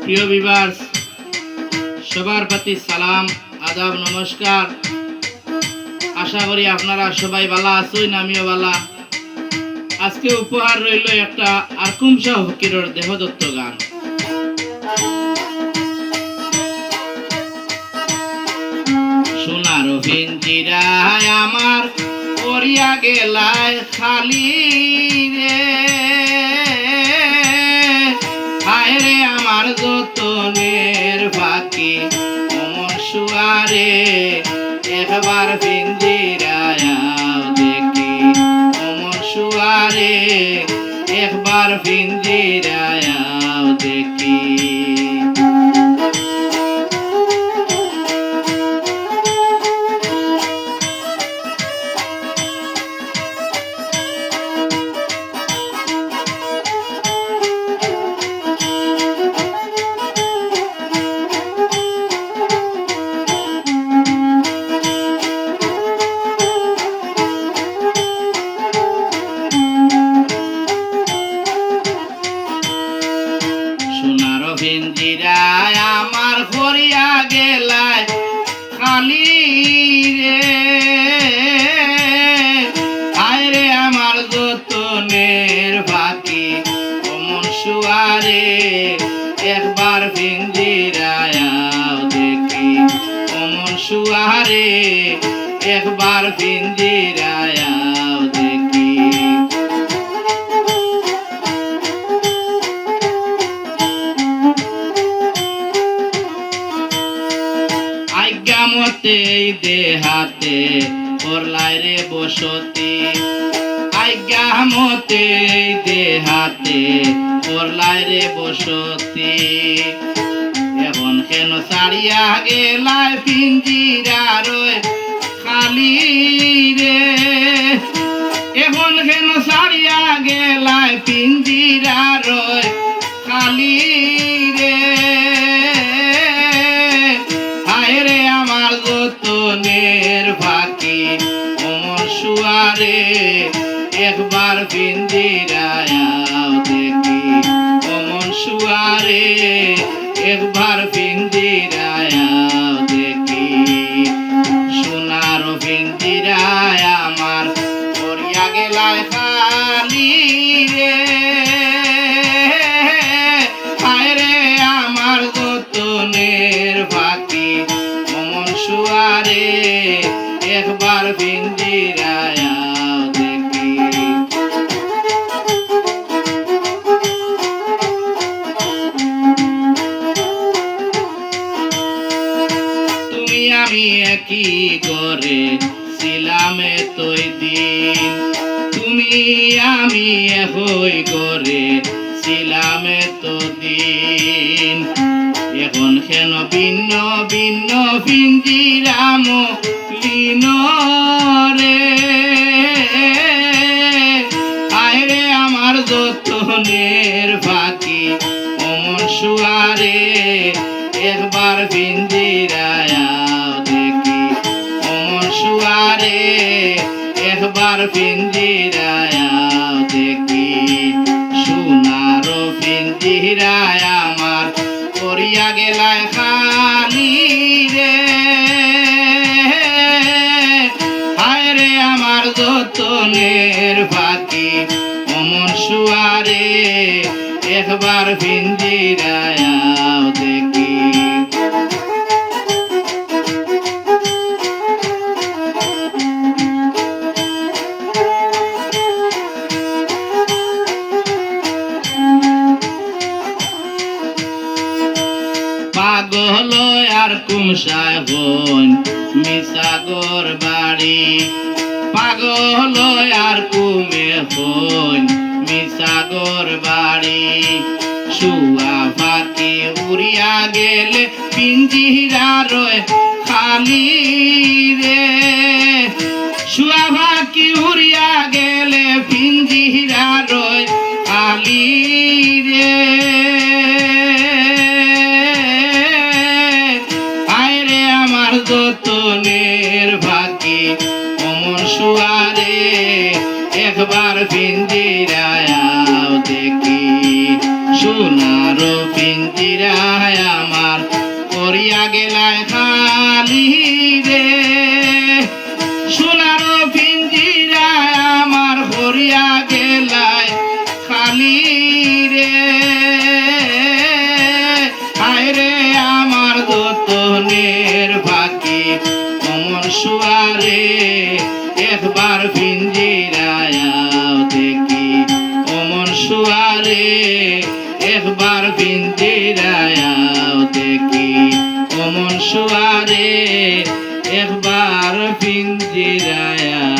প্রিয় ভিউয়ার্স, সবার প্রতি সালাম, আদাব, নমস্কার। আশা করি আপনারা সবাই ভালো আছেন, আমিও ভালো। আজকে উপহার রইল একটা আরকুম শাহ ফকিরের দেহদত্ত গান। সোনার পিঞ্জিরায় আমার পড়িয়া গেলায় খালি রে, হায় রে আমার যতনের ফাঁকি অমন শুয়ারে, একবার পিঞ্জিরায় দেখি অমন শুয়ারে, একবার পিঞ্জিরায় দেখি। সোনার পিঞ্জিরায় আমার পড়িয়া গেলায় খালি রে, হায় রে আমার যতনের ফাঁকি অমন শুয়ারে, একবার পিঞ্জিরায় দেখি অমন শুয়ারে, একবার পিঞ্জিরায় দেখি। আজ্ঞামতে দেহাতে করলাই রে বসতি, আজ্ঞামতে দেহাতে করলাই রে বসতি, এখন কেন ছাড়িয়া গেলাই পিঞ্জিরার খালি রে, এখন কেন ছাড়িয়া গেলাই পিঞ্জিরার খালি রে, হায় রে আমার যতনের ফাঁকি অমন শুয়ারে, একবার পিঞ্জিরায় দেখি অমন শুয়ারে, একবার পিঞ্জিরায় দেখি। সোনার পিঞ্জিরায় আমার পড়িয়া গেলায় খালি রে, হায় রে আমার যতনের ফাঁকি অমন শুয়ারে, একবার পিঞ্জিরায় দেখি। তুমি আমি একই ঘরে ছিলাম এতই দিন, তুমি আমি একই ঘরে ছিলাম এতদিন, এখন কেন ভিন্ন ভিন্ন পিঞ্জিরাম লীন রে, হায় রে আমার যতনের ফাঁকি অমন শুয়ারে, একবার পিঞ্জিরায় দেখি অমন শুয়ারে, একবার পিঞ্জিরায় দেখি। সোনার পিঞ্জিরায় আমার পড়িয়া গেলায় খালি রে, হায় রে আমার যতনের ফাঁকি অমন শুয়ারে, একবার পিঞ্জিরায় দেখি। পাগল আর কুমসায় হন মিসাগর বাড়ি, পাগল আর কুমে হন মিসাগর বাড়ি, শুয়া ফাঁকি উড়িয়া গেলে পিঞ্জিরার খালি রে, শুয়া ফাঁকি উড়িয়া গেলে পিঞ্জিরার খালি রে, হায় রে আমার যতনের ফাঁকি অমন শুয়ারে, একবার পিঞ্জিরায় দেখি। সোনার পিঞ্জিরায় আমার করিয়া গেলায় খালি রে, সোনার পিঞ্জিরায় আমার করিয়া গেলায় খালি রে। হায় রে আমার যতনের বাকি অমর সুয়ারে, একবার পিঞ্জিরায় দেখি অমর সুয়ারে, একবার পিঞ্জিরায় দেখি অমন সুয়ারে, একবার পিঞ্জিরায়।